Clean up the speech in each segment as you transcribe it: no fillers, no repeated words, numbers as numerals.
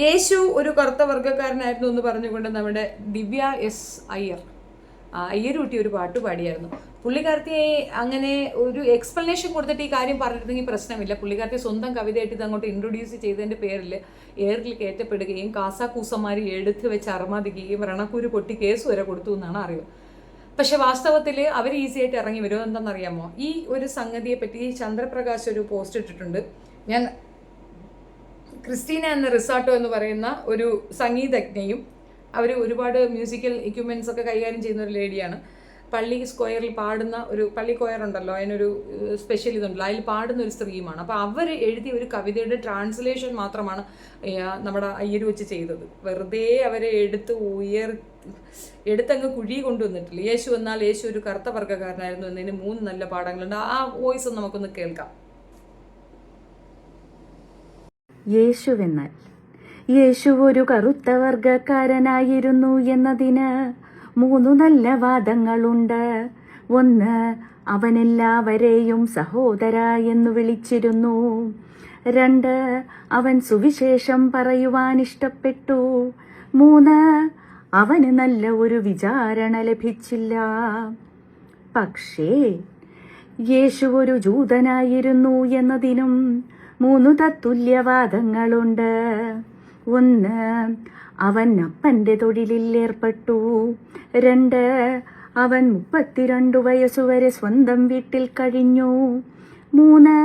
യേശു ഒരു കറുത്ത വർഗ്ഗക്കാരനായിരുന്നു എന്ന് പറഞ്ഞുകൊണ്ട് നമ്മുടെ ദിവ്യ എസ് അയ്യർ അയ്യരൂട്ടി ഒരു പാട്ട് പാടിയായിരുന്നു. പുള്ളിക്കാരത്തിയെ അങ്ങനെ ഒരു എക്സ്പ്ലനേഷൻ കൊടുത്തിട്ട് ഈ കാര്യം പറഞ്ഞിരുന്നെങ്കിൽ പ്രശ്നമില്ല. പുള്ളിക്കാരത്തി സ്വന്തം കവിതയായിട്ട് ഇത് അങ്ങോട്ട് ഇൻട്രൊഡ്യൂസ് ചെയ്തതിൻ്റെ പേരിൽ എയറിൽ കയറ്റപ്പെടുകയും കാസാക്കൂസന്മാർ എടുത്ത് വെച്ച് അറമാദിക്കുകയും രണക്കൂര് പൊട്ടി കേസ് വരെ കൊടുത്തു എന്നാണ് അറിയുക. പക്ഷെ വാസ്തവത്തിൽ അവർ ഈസി ആയിട്ട് ഇറങ്ങി വരുമോ എന്താണെന്നറിയാമോ? ഈ ഒരു സംഗതിയെ പറ്റി ചന്ദ്രപ്രകാശ് ഒരു പോസ്റ്റ് ഇട്ടിട്ടുണ്ട്. ഞാൻ ക്രിസ്റ്റീന എന്ന റിസാർട്ടോ എന്ന് പറയുന്ന ഒരു സംഗീതജ്ഞയും അവർ ഒരുപാട് മ്യൂസിക്കൽ എക്യുപ്മെൻറ്റ്സ് ഒക്കെ കൈകാര്യം ചെയ്യുന്ന ഒരു ലേഡിയാണ്. പള്ളി സ്ക്വയറിൽ പാടുന്ന ഒരു പള്ളി കൊയർ ഉണ്ടല്ലോ, അതിനൊരു സ്പെഷ്യൽ ഇതുണ്ടല്ലോ, അതിൽ പാടുന്ന ഒരു സ്ത്രീയുമാണ്. അപ്പോൾ അവർ എഴുതിയ ഒരു കവിതയുടെ ട്രാൻസ്ലേഷൻ മാത്രമാണ് നമ്മുടെ അയ്യര് വെച്ച് ചെയ്തത്. വെറുതെ അവരെ എടുത്തങ്ങ് കുഴി കൊണ്ടുവന്നിട്ടില്ല. യേശു എന്നാൽ യേശു ഒരു കറുത്ത വർഗ്ഗക്കാരനായിരുന്നു എന്നതിന് 3 നല്ല പാഠങ്ങളുണ്ട്. ആ വോയിസ് നമുക്കൊന്ന് കേൾക്കാം. യേശുവെന്നാൽ യേശു ഒരു കറുത്ത വർഗക്കാരനായിരുന്നു എന്നതിന് 3 നല്ല വാദങ്ങളുണ്ട്. 1, അവനെല്ലാവരെയും സഹോദര എന്ന് വിളിച്ചിരുന്നു. 2, അവൻ സുവിശേഷം പറയുവാൻ ഇഷ്ടപ്പെട്ടു. 3, അവന് നല്ല ഒരു വിചാരണ ലഭിച്ചില്ല. പക്ഷേ യേശു ഒരു ജൂതനായിരുന്നു എന്നതിനും 3 തത്തുല്യവാദങ്ങളുണ്ട്. 1, അവൻ അപ്പന്റെ തൊഴിലിൽ ഏർപ്പെട്ടു. 2, അവൻ 32 വയസ്സുവരെ സ്വന്തം വീട്ടിൽ കഴിഞ്ഞു. 3,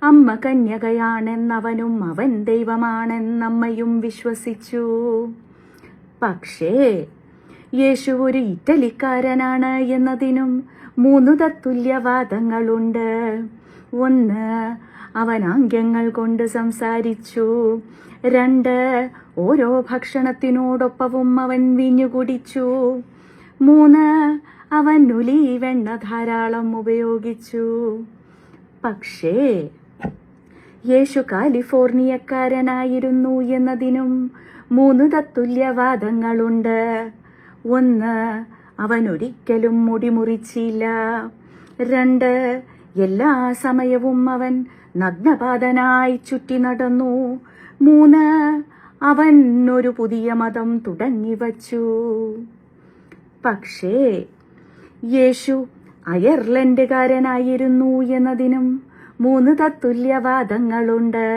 അമ്മ കന്യകയാണെന്നവനും അവൻ ദൈവമാണെന്നമ്മയും വിശ്വസിച്ചു. പക്ഷേ യേശു ഒരു ഇറ്റലിക്കാരനാണ് എന്നതിനും 3 തത്തുല്യവാദങ്ങളുണ്ട്. 1, അവൻ ആംഗ്യങ്ങൾ കൊണ്ട് സംസാരിച്ചു. 2, ഓരോ ഭക്ഷണത്തിനോടൊപ്പവും അവൻ വീഞ്ഞു കുടിച്ചു. 3, അവൻ ഒലീവെണ്ണ ധാരാളം ഉപയോഗിച്ചു. പക്ഷേ യേശു കാലിഫോർണിയക്കാരനായിരുന്നു എന്നതിനും 3 തത്തുല്യവാദങ്ങളുണ്ട്. 1, അവൻ ഒരിക്കലും മുടി മുറിച്ചില്ല. 2, എല്ലാ സമയവും അവൻ നഗ്നപാതനായി ചുറ്റി നടന്നു. 3, അവൻ ഒരു പുതിയ മതം തുടങ്ങിവച്ചു. പക്ഷേ യേശു അയർലൻഡുകാരനായിരുന്നു എന്നതിനും 3 തത്തുല്യവാദങ്ങളുണ്ട്.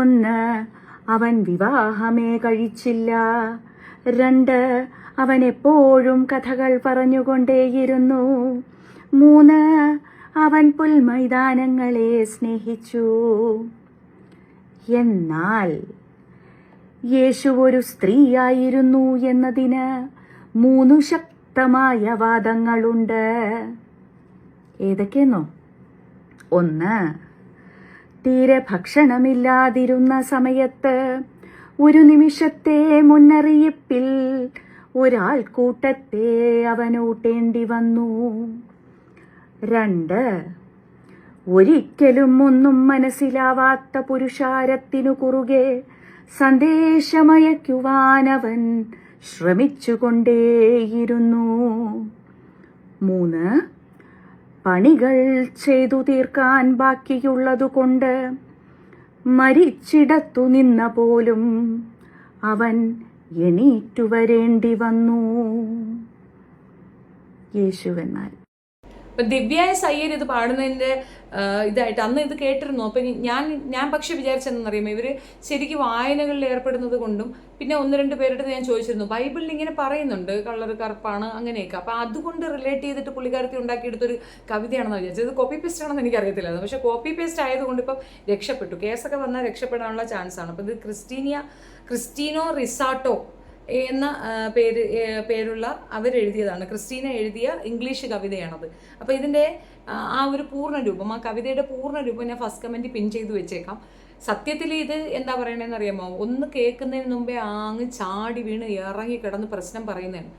1, അവൻ വിവാഹമേ കഴിച്ചില്ല. 2, അവൻ എപ്പോഴും കഥകൾ പറഞ്ഞുകൊണ്ടേയിരുന്നു. 3, അവൻ പുൽമൈതാനങ്ങളെ സ്നേഹിച്ചു. എന്നാൽ യേശു ഒരു സ്ത്രീയായിരുന്നു എന്നതിന് 3 ശക്തമായ വാദങ്ങളുണ്ട്. ഏതൊക്കെയെന്നോ? 1, തീരെ ഭക്ഷണമില്ലാതിരുന്ന സമയത്ത് ഒരു നിമിഷത്തെ മുന്നറിയിപ്പിൽ ഒരാൾക്കൂട്ടത്തെ അവനൂട്ടേണ്ടി വന്നു. 2, ഒരിക്കലും ഒന്നും മനസ്സിലാവാത്ത പുരുഷാരത്തിനു കുറുകെ സന്ദേശമയക്കുവാൻ അവൻ ശ്രമിച്ചുകൊണ്ടേയിരുന്നു. 3, പണികൾ ചെയ്തു തീർക്കാൻ ബാക്കിയുള്ളതുകൊണ്ട് മരിച്ചിടത്തു നിന്ന പോലും അവൻ എണീറ്റു വരേണ്ടി വന്നു. യേശുവെന്നാൽ ദിവ്യ എസ് അയ്യർ ഇത് പാടുന്നതിൻ്റെ ഇതായിട്ട് അന്ന് ഇത് കേട്ടിരുന്നു. അപ്പം ഞാൻ പക്ഷെ വിചാരിച്ചെന്നറിയാമോ, ഇവർ ശരിക്കും വായനകളിൽ ഏർപ്പെടുന്നത് കൊണ്ടും പിന്നെ 1-2 പേരുടെ ഞാൻ ചോദിച്ചിരുന്നു, ബൈബിളിൽ ഇങ്ങനെ പറയുന്നുണ്ട് കളർ കറുപ്പാണ് അങ്ങനെയൊക്കെ, അപ്പം അതുകൊണ്ട് റിലേറ്റ് ചെയ്തിട്ട് പുള്ളിക്കാരത്തി ഉണ്ടാക്കിയെടുത്തൊരു കവിതയാണെന്ന് വിചാരിച്ചത്. ഇത് കോപ്പി പേസ്റ്റ് ആണെന്ന് എനിക്കറിയത്തില്ലായിരുന്നു. പക്ഷേ കോപ്പി പേസ്റ്റ് ആയതുകൊണ്ട് ഇപ്പം രക്ഷപ്പെട്ടു. കേസൊക്കെ വന്നാൽ രക്ഷപ്പെടാനുള്ള ചാൻസാണ്. അപ്പം ഇത് ക്രിസ്റ്റീനോ റിസാർട്ടോ എന്ന പേരുള്ള അവരെഴുതിയതാണ്. ക്രിസ്റ്റീന എഴുതിയ ഇംഗ്ലീഷ് കവിതയാണത്. അപ്പോൾ ഇതിൻ്റെ ആ ഒരു പൂർണ്ണരൂപം, ആ കവിതയുടെ പൂർണ്ണരൂപം ഞാൻ ഫസ്റ്റ് കമൻറ്റ് പിൻ ചെയ്ത് വെച്ചേക്കാം. സത്യത്തിൽ ഇത് എന്താ പറയണതെന്ന് അറിയാമോ, ഒന്ന് കേൾക്കുന്നതിന് മുമ്പേ അങ്ങ് ചാടി വീണ് ഇറങ്ങി കിടന്ന് പ്രശ്നം പറയുന്നതാണ്.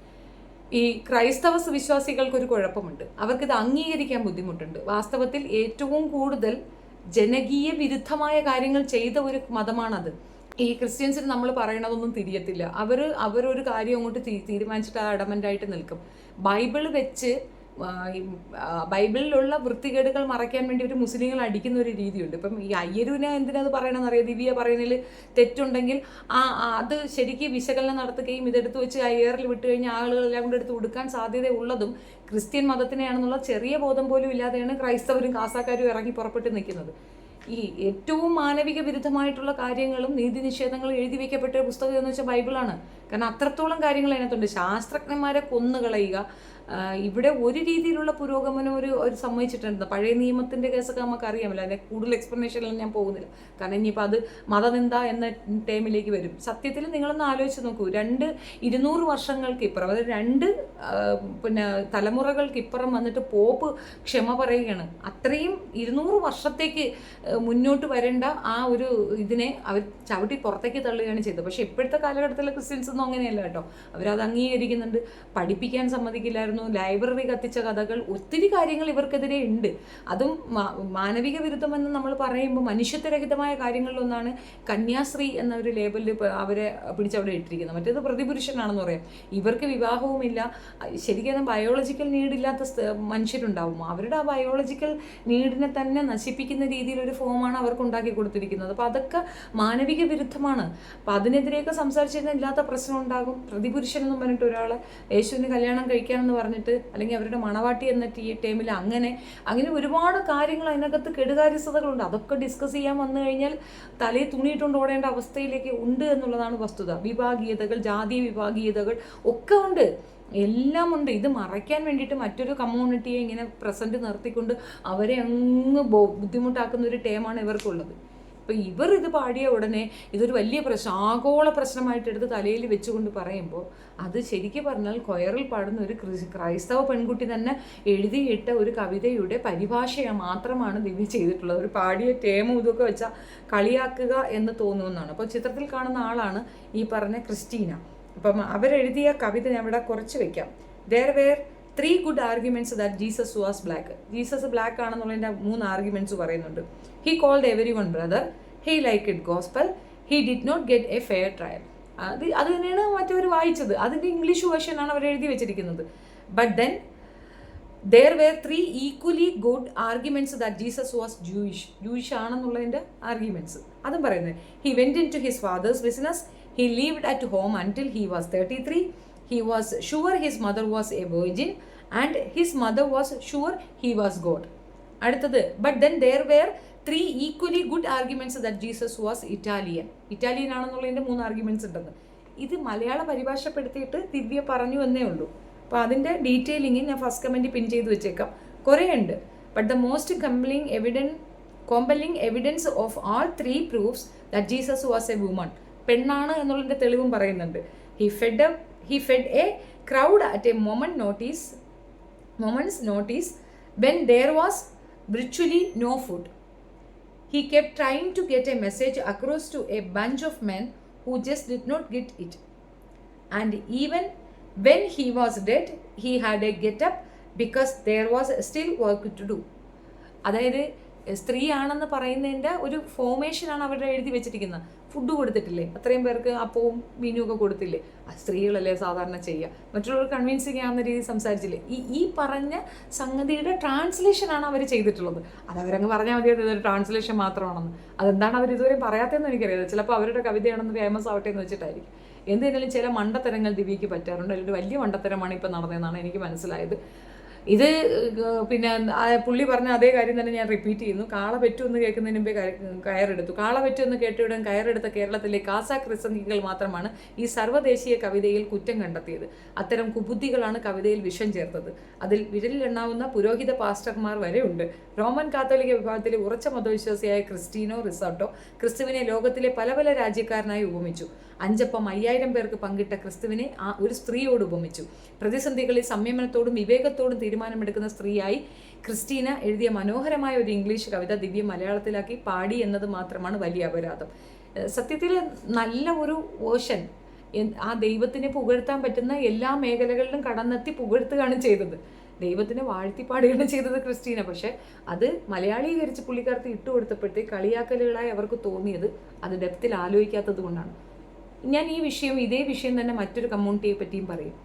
ഈ ക്രൈസ്തവ വിശ്വാസികൾക്കൊരു കുഴപ്പമുണ്ട്, അവർക്കിത് അംഗീകരിക്കാൻ ബുദ്ധിമുട്ടുണ്ട്. വാസ്തവത്തിൽ ഏറ്റവും കൂടുതൽ ജനകീയ വിരുദ്ധമായ കാര്യങ്ങൾ ചെയ്ത ഒരു മതമാണത്. ഈ ക്രിസ്ത്യൻസിന് നമ്മൾ പറയണതൊന്നും തിരിയത്തില്ല. അവരൊരു കാര്യം അങ്ങോട്ട് തീരുമാനിച്ചിട്ട് ആ അഡമൻ്റായിട്ട് നിൽക്കും. ബൈബിൾ വെച്ച് ബൈബിളിലുള്ള വൃത്തികേടുകൾ മറയ്ക്കാൻ വേണ്ടി ഒരു മുസ്ലിങ്ങൾ അടിക്കുന്ന ഒരു രീതിയുണ്ട്. ഇപ്പം ഈ അയ്യരൂനെ എന്തിനത് പറയണമെന്ന് അറിയാം. ദിവ്യ പറയുന്നതിൽ തെറ്റുണ്ടെങ്കിൽ അത് ശരിക്കും വിശകലനം നടത്തുകയും ഇതെടുത്ത് വെച്ച് അയ്യറിൽ വിട്ട് കഴിഞ്ഞാൽ ആളുകളെല്ലാം കൊണ്ട് എടുത്ത് കൊടുക്കാൻ സാധ്യതയുള്ളതും ക്രിസ്ത്യൻ മതത്തിനെയാണെന്നുള്ള ചെറിയ ബോധം പോലും ഇല്ലാതെയാണ് ക്രൈസ്തവരും കാസാക്കാരും ഇറങ്ങി പുറപ്പെട്ട് നിൽക്കുന്നത്. ഈ ഏറ്റവും മാനവിക വിരുദ്ധമായിട്ടുള്ള കാര്യങ്ങളും നീതി നിഷേധങ്ങളും എഴുതി വയ്ക്കപ്പെട്ട പുസ്തകം എന്ന് വെച്ചാൽ ബൈബിളാണ്. കാരണം അത്രത്തോളം കാര്യങ്ങൾ അതിനകത്തുണ്ട്. ശാസ്ത്രജ്ഞന്മാരെ കൊന്നുകളയുക, ഇവിടെ ഒരു രീതിയിലുള്ള പുരോഗമനം ഒരു സമ്മതിച്ചിട്ടുണ്ട്. പഴയ നിയമത്തിൻ്റെ കേസൊക്കെ നമുക്ക് അറിയാമല്ലോ, അതിൻ്റെ കൂടുതൽ എക്സ്പ്ലനേഷനിലും ഞാൻ പോകുന്നില്ല. കാരണം ഇനിയിപ്പോൾ അത് മതനിന്ദ എന്ന ടൈമിലേക്ക് വരും. സത്യത്തിൽ നിങ്ങളൊന്ന് ആലോചിച്ച് നോക്കൂ, 200 വർഷങ്ങൾക്ക് ഇപ്പുറം, അതായത് 2 തലമുറകൾക്ക് വന്നിട്ട് പോപ്പ് ക്ഷമ പറയുകയാണ്. അത്രയും 200 വർഷത്തേക്ക് മുന്നോട്ട് വരേണ്ട ആ ഒരു ഇതിനെ അവർ ചവിട്ടി പുറത്തേക്ക് തള്ളുകയാണ് ചെയ്തത്. പക്ഷേ ഇപ്പോഴത്തെ കാലഘട്ടത്തിലെ ക്രിസ്ത്യൻസ് ഒന്നും അങ്ങനെയല്ല കേട്ടോ. അവരത് അംഗീകരിക്കുന്നുണ്ട്. പഠിപ്പിക്കാൻ സമ്മതിക്കില്ലായിരുന്നു. ലൈബ്രറി കത്തിച്ച കഥകൾ, ഒത്തിരി കാര്യങ്ങൾ ഇവർക്കെതിരെ ഉണ്ട്. അതും മാനവിക വിരുദ്ധമെന്ന് നമ്മൾ പറയുമ്പോൾ മനുഷ്യത്വരഹിതമായ കാര്യങ്ങളിലൊന്നാണ് കന്യാസ്ത്രീ എന്ന ഒരു ലേബലിൽ അവരെ പിടിച്ചവിടെ ഇട്ടിരിക്കുന്നത്. മറ്റേത് പ്രതിപുരുഷനാണെന്ന് പറയാം. ഇവർക്ക് വിവാഹവുമില്ല. ശരിക്കും ബയോളജിക്കൽ നീഡില്ലാത്ത മനുഷ്യരുണ്ടാവും. അവരുടെ ആ ബയോളജിക്കൽ നീഡിനെ തന്നെ നശിപ്പിക്കുന്ന രീതിയിലൊരു ഫോമാണ് അവർക്ക് ഉണ്ടാക്കി കൊടുത്തിരിക്കുന്നത്. അപ്പോൾ അതൊക്കെ മാനവിക വിരുദ്ധമാണ്. അപ്പോൾ അതിനെതിരെയൊക്കെ സംസാരിച്ചിരുന്ന ഇല്ലാത്ത പ്രശ്നം ഉണ്ടാകും. പ്രതിപുരുഷൻ എന്നും പറഞ്ഞിട്ട് ഒരാളെ യേശുവിന് കല്യാണം കഴിക്കാമെന്ന് പറഞ്ഞിട്ട്, അല്ലെങ്കിൽ അവരുടെ മണവാട്ടി എന്ന ടൈമിൽ അങ്ങനെ ഒരുപാട് കാര്യങ്ങൾ അതിനകത്ത് കെടുകാര്യസ്ഥതകളുണ്ട്. അതൊക്കെ ഡിസ്കസ് ചെയ്യാൻ വന്നു കഴിഞ്ഞാൽ തലയിൽ തുണിയിട്ടുകൊണ്ട് ഓടേണ്ട അവസ്ഥയിലേക്ക് ഉണ്ട് എന്നുള്ളതാണ് വസ്തുത. വിഭാഗീയതകൾ, ജാതീയ വിഭാഗീയതകൾ ഒക്കെ ഉണ്ട്, എല്ലാം ഉണ്ട്. ഇത് മറയ്ക്കാൻ വേണ്ടിയിട്ട് മറ്റൊരു കമ്മ്യൂണിറ്റിയെ ഇങ്ങനെ പ്രസൻറ്റ് നിർത്തിക്കൊണ്ട് അവരെ അങ്ങ് ബുദ്ധിമുട്ടാക്കുന്ന ഒരു ടേമാണ് ഇവർക്കുള്ളത്. അപ്പോൾ ഇവർ ഇത് പാടിയ ഉടനെ ഇതൊരു വലിയ പ്രശ്നം, ആഗോള പ്രശ്നമായിട്ട് എടുത്ത് തലയിൽ വെച്ചുകൊണ്ട് പറയുമ്പോൾ അത് ശരിക്കും പറഞ്ഞാൽ കൊയറിൽ പാടുന്ന ഒരു ക്രൈസ്തവ പെൺകുട്ടി തന്നെ എഴുതിയിട്ട ഒരു കവിതയുടെ പരിഭാഷ മാത്രമാണ് ദിവ്യ ചെയ്തിട്ടുള്ളത്. ഒരു പാടിയ ടേമും ഇതൊക്കെ വെച്ചാൽ കളിയാക്കുക എന്ന് തോന്നുമെന്നാണ്. അപ്പോൾ ചിത്രത്തിൽ കാണുന്ന ആളാണ് ഈ പറഞ്ഞ ക്രിസ്റ്റീന. അപ്പം അവരെഴുതിയ കവിത ഞാൻ ഇവിടെ കുറച്ച് വെക്കാം. There were 3 good arguments that Jesus was black. Jesus black ആണെന്നുള്ളതിൻ്റെ 3 ആർഗ്യുമെൻറ്റ്സ് പറയുന്നുണ്ട്. He called everyone brother. He liked gospel. He did not get a fair trial. അത് തന്നെയാണ് മറ്റവർ വായിച്ചത്. അതിൻ്റെ ഇംഗ്ലീഷ് വേർഷനാണ് അവർ എഴുതി വെച്ചിരിക്കുന്നത്. But then there were 3 equally good arguments that Jesus was Jewish ആണെന്നുള്ളതിൻ്റെ arguments അതും പറയുന്നത്. He went into his father's business. He lived at home until he was 33. He was sure his mother was a virgin and his mother was sure he was God. അടുത്തത്, but then there were 3 equally good arguments that Jesus was Italian ആണെന്നുള്ളതിൻ്റെ 3 arguments ഉണ്ടെന്ന്. ഇത് മലയാള പരിഭാഷപ്പെടുത്തിയിട്ട് ദിവ്യ പറഞ്ഞു എന്നേ ഉള്ളൂ. അപ്പോൾ അതിൻ്റെ detailing ഞാൻ first comment പിൻ ചെയ്ത് വെച്ചേക്കാം. കുറേ ഉണ്ട്. But the most compelling evidence of all 3 proofs that Jesus was a woman. പെണ്ണാണ് എന്നുള്ളതിൻ്റെ തെളിവും പറയുന്നുണ്ട്. He fed a crowd at a moment's notice when there was virtually no food. He kept trying to get a message across to a bunch of men who just did not get it. And even when he was dead, he had a get up because there was still work to do. അതായത് സ്ത്രീ ആണെന്ന് പറയുന്നതിൻ്റെ ഒരു ഫോർമേഷനാണ് അവരുടെ എഴുതി വെച്ചിരിക്കുന്നത്. Food കൊടുത്തിട്ടില്ലേ, അത്രയും പേർക്ക് അപ്പവും മീനും ഒക്കെ കൊടുത്തില്ലേ, സ്ത്രീകളല്ലേ സാധാരണ ചെയ്യുക, മറ്റുള്ളവർ കൺവിൻസിങ് ആവുന്ന രീതിയിൽ സംസാരിച്ചില്ലേ. ഈ പറഞ്ഞ സംഗതിയുടെ ട്രാൻസ്ലേഷനാണ് അവർ ചെയ്തിട്ടുള്ളത്. അതവരങ്ങ് പറഞ്ഞാൽ മതി അതൊരു ട്രാൻസ്ലേഷൻ മാത്രമാണെന്ന്. അതെന്താണ് അവർ ഇതുവരെ പറയാത്തതെന്ന് എനിക്കറിയാം. ചിലപ്പോൾ അവരുടെ കവിതയാണെന്ന് ഫേമസ് ആവട്ടെ എന്ന് വെച്ചിട്ടായിരിക്കും. എന്തിനാലും ചില മണ്ടത്തരങ്ങൾ ദിവ്യയ്ക്ക് പറ്റാറുണ്ട്. അതിലൊരു വലിയ മണ്ടത്തരമാണ് ഇപ്പം നടന്നതെന്നാണ് എനിക്ക് മനസ്സിലായത്. ഇത് പിന്നെ പുള്ളി പറഞ്ഞ അതേ കാര്യം തന്നെ ഞാൻ റിപ്പീറ്റ് ചെയ്യുന്നു. കാള പെറ്റുമെന്ന് കേൾക്കുന്നതിന് മുമ്പേ കയറെടുത്തു. കാള പെറ്റുമെന്ന് കേട്ടയുടൻ കയറെടുത്ത കേരളത്തിലെ കാസാക്ക് പ്രസംഗികൾ മാത്രമാണ് ഈ സർവ്വദേശീയ കവിതയിൽ കുറ്റം കണ്ടെത്തിയത്. അത്തരം കുബുദ്ധികളാണ് കവിതയിൽ വിഷം ചേർത്തത്. അതിൽ വിരലിലെണ്ണാവുന്ന പുരോഹിത പാസ്റ്റർമാർ വരെ ഉണ്ട്. റോമൻ കാത്തോലിക്ക വിഭാഗത്തിലെ ഉറച്ച മതവിശ്വാസിയായ ക്രിസ്റ്റീനോ റിസോട്ടോ ക്രിസ്തുവിനെ ലോകത്തിലെ പല പല രാജ്യക്കാരനായി ഉപമിച്ചു. 5 അപ്പം 5000 പേർക്ക് പങ്കിട്ട ക്രിസ്തുവിനെ ഒരു സ്ത്രീയോട് ഉപമിച്ചു. പ്രതിസന്ധികളിൽ സംയമനത്തോടും വിവേകത്തോടും തീരുമാനമെടുക്കുന്ന സ്ത്രീയായി ക്രിസ്റ്റീന എഴുതിയ മനോഹരമായ ഒരു ഇംഗ്ലീഷ് കവിത ദിവ്യ മലയാളത്തിലാക്കി പാടി എന്നത് മാത്രമാണ് വലിയ അപരാധം. സത്യത്തിൽ നല്ല ഒരു വേർഷൻ, ആ ദൈവത്തിനെ പുകഴ്ത്താൻ പറ്റുന്ന എല്ലാ മേഖലകളിലും കടന്നെത്തി പുകഴ്ത്തുകയാണ് ചെയ്തത്. ദൈവത്തിനെ വാഴ്ത്തിപ്പാടുകയാണ് ചെയ്തത് ക്രിസ്റ്റീന. പക്ഷെ അത് മലയാളീകരിച്ച് പുള്ളിക്കാർക്ക് ഇട്ടുകൊടുത്തപ്പോഴത്തേക്ക് കളിയാക്കലുകളായി അവർക്ക് തോന്നിയത് അത് ഡെപ്തിൽ ആലോചിക്കാത്തത് കൊണ്ടാണ്. ഞാൻ ഇതേ വിഷയം തന്നെ മറ്റൊരു കമ്മ്യൂണിറ്റിയെ പറ്റിയും പറയും.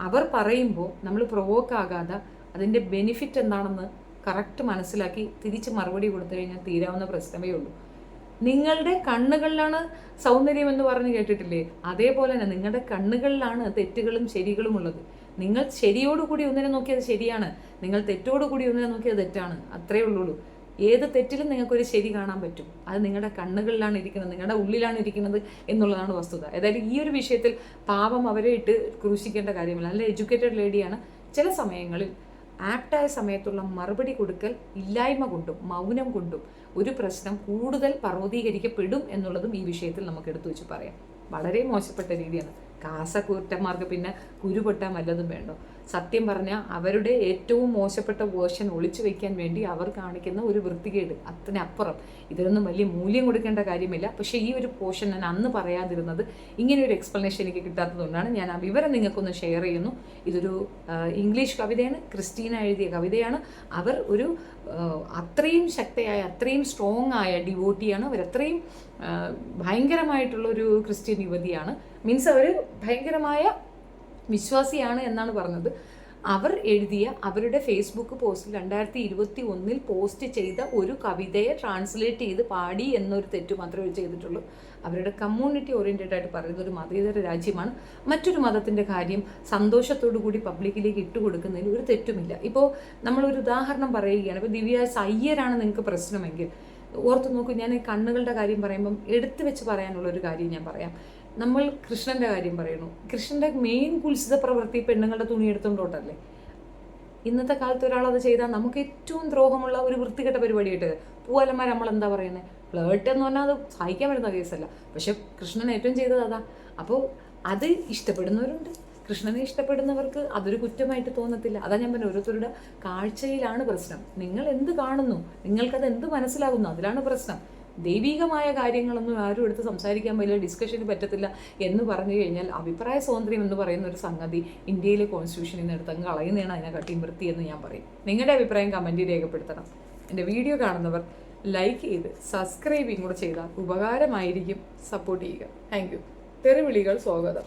അവർ പറയുമ്പോൾ നമ്മൾ പ്രൊവോക്ക് ആകാതെ അതിൻ്റെ ബെനിഫിറ്റ് എന്താണെന്ന് കറക്റ്റ് മനസ്സിലാക്കി തിരിച്ച് മറുപടി കൊടുത്തു കഴിഞ്ഞാൽ തീരാവുന്ന പ്രശ്നമേ ഉള്ളൂ. നിങ്ങളുടെ കണ്ണുകളിലാണ് സൗന്ദര്യം എന്ന് പറഞ്ഞ് കേട്ടിട്ടില്ലേ? അതേപോലെ തന്നെ നിങ്ങളുടെ കണ്ണുകളിലാണ് തെറ്റുകളും ശരികളും ഉള്ളത്. നിങ്ങൾ ശരിയോടുകൂടി ഒന്നിനെ നോക്കിയത് ശരിയാണ്, നിങ്ങൾ തെറ്റോടുകൂടി ഒന്നിനെ നോക്കിയത് തെറ്റാണ്. അത്രേ ഉള്ളൂ. ഏത് തെറ്റിലും നിങ്ങൾക്കൊരു ശരി കാണാൻ പറ്റും. അത് നിങ്ങളുടെ കണ്ണുകളിലാണ് ഇരിക്കുന്നത്, നിങ്ങളുടെ ഉള്ളിലാണ് ഇരിക്കുന്നത് എന്നുള്ളതാണ് വസ്തുത. ഏതായാലും ഈ ഒരു വിഷയത്തിൽ പാപം അവരെ ഇട്ട് ക്രൂശിക്കേണ്ട കാര്യമില്ല. നല്ല എഡ്യൂക്കേറ്റഡ് ലേഡിയാണ്. ചില സമയങ്ങളിൽ ആപ്റ്റായ സമയത്തുള്ള മറുപടി കൊടുക്കൽ ഇല്ലായ്മ കൊണ്ടും മൗനം കൊണ്ടും ഒരു പ്രശ്നം കൂടുതൽ പർവ്വതീകരിക്കപ്പെടും എന്നുള്ളതും ഈ വിഷയത്തിൽ നമുക്ക് എടുത്തു വെച്ച് പറയാം. വളരെ മോശപ്പെട്ട രീതിയാണ്. കാസക്കൂറ്റന്മാർക്ക് പിന്നെ കുരുപൊട്ടാൻ വല്ലതും വേണ്ടോ? സത്യം പറഞ്ഞാൽ അവരുടെ ഏറ്റവും മോശപ്പെട്ട വേർഷൻ ഒളിച്ചു വെക്കാൻ വേണ്ടി അവർ കാണിക്കുന്ന ഒരു വൃത്തികേട് അതിനപ്പുറം ഇതിനൊന്നും വലിയ മൂല്യം കൊടുക്കേണ്ട കാര്യമില്ല. പക്ഷേ ഈ ഒരു പോർഷൻ ഞാൻ അന്ന് പറയാതിരുന്നത് ഇങ്ങനെ ഒരു എക്സ്പ്ലനേഷൻ എനിക്ക് കിട്ടാത്തതുകൊണ്ടാണ്. ഞാൻ ആ വിവരം നിങ്ങൾക്കൊന്ന് ഷെയർ ചെയ്യുന്നു. ഇതൊരു ഇംഗ്ലീഷ് കവിതയാണ്, ക്രിസ്റ്റീന എഴുതിയ കവിതയാണ്. അവർ ഒരു അത്രയും ശക്തയായ അത്രയും സ്ട്രോങ് ആയ ഡിവോട്ടിയാണ്. അവരത്രയും ഭയങ്കരമായിട്ടുള്ളൊരു ക്രിസ്ത്യൻ യുവതിയാണ്. മീൻസ് അവർ ഭയങ്കരമായ വിശ്വാസിയാണ് എന്നാണ് പറഞ്ഞത്. അവർ എഴുതിയ അവരുടെ ഫേസ്ബുക്ക് പോസ്റ്റിൽ 2021 പോസ്റ്റ് ചെയ്ത ഒരു കവിതയെ ട്രാൻസ്ലേറ്റ് ചെയ്ത് പാടി എന്നൊരു തെറ്റ് മാത്രമേ ചെയ്തിട്ടുള്ളൂ. അവരുടെ കമ്മ്യൂണിറ്റി ഓറിയൻറ്റഡ് ആയിട്ട് പറയുന്ന ഒരു മതേതര രാജ്യമാണ്. മറ്റൊരു മതത്തിൻ്റെ കാര്യം സന്തോഷത്തോടു കൂടി പബ്ലിക്കിലേക്ക് ഇട്ടുകൊടുക്കുന്നതിൽ ഒരു തെറ്റുമില്ല. ഇപ്പോൾ നമ്മളൊരു ഉദാഹരണം പറയുകയാണ്. ഇപ്പോൾ ദിവ്യ അയ്യരാണ് നിങ്ങൾക്ക് പ്രശ്നമെങ്കിൽ ഓർത്ത് നോക്കൂ. ഞാൻ ഈ കണ്ണുകളുടെ കാര്യം പറയുമ്പം എടുത്തു വെച്ച് പറയാനുള്ളൊരു കാര്യം ഞാൻ പറയാം. നമ്മൾ കൃഷ്ണൻ്റെ കാര്യം പറയുന്നു. കൃഷ്ണൻ്റെ മെയിൻ കുൽസിത പ്രവൃത്തി പെണ്ണുങ്ങളുടെ തുണി എടുത്തുകൊണ്ടോട്ടല്ലേ. ഇന്നത്തെ കാലത്ത് ഒരാളത് ചെയ്താൽ നമുക്ക് ഏറ്റവും ദ്രോഹമുള്ള ഒരു വൃത്തികെട്ട പരിപാടിയായിട്ട് പൂവാലന്മാർ നമ്മൾ എന്താ പറയുന്നത്? ഫ്ലേർട്ട് എന്ന് പറഞ്ഞാൽ അത് സഹിക്കാൻ പറ്റുന്ന കേസല്ല. പക്ഷെ കൃഷ്ണൻ ഏറ്റവും ചെയ്തത് അതാ. അപ്പോൾ അത് ഇഷ്ടപ്പെടുന്നവരുണ്ട്. കൃഷ്ണനെ ഇഷ്ടപ്പെടുന്നവർക്ക് അതൊരു കുറ്റമായിട്ട് തോന്നത്തില്ല. അതാ ഞാൻ പറഞ്ഞ ഓരോരുത്തരുടെ കാഴ്ചയിലാണ് പ്രശ്നം. നിങ്ങൾ എന്ത് കാണുന്നു, നിങ്ങൾക്കത് എന്ത് മനസ്സിലാകുന്നു, അതിലാണ് പ്രശ്നം. ദൈവികമായ കാര്യങ്ങളൊന്നും ആരും എടുത്ത് സംസാരിക്കാൻ പറ്റില്ല, ഡിസ്കഷന് പറ്റത്തില്ല എന്ന് പറഞ്ഞു കഴിഞ്ഞാൽ അഭിപ്രായ സ്വാതന്ത്ര്യം എന്ന് പറയുന്ന ഒരു സംഗതി ഇന്ത്യയിലെ കോൺസ്റ്റിറ്റ്യൂഷനിൽ നിന്ന് എടുത്തങ്ങ് കളയുന്നതാണ് അതിനെക്കാട്ടിയും വൃത്തി എന്ന് ഞാൻ പറയും. നിങ്ങളുടെ അഭിപ്രായം കമൻറ്റിൽ രേഖപ്പെടുത്തണം. എൻ്റെ വീഡിയോ കാണുന്നവർ ലൈക്ക് ചെയ്ത് സബ്സ്ക്രൈബിങ് കൂടെ ചെയ്താൽ ഉപകാരമായിരിക്കും. സപ്പോർട്ട് ചെയ്യുക. Thank you. തെറിവിളികൾ സ്വാഗതം.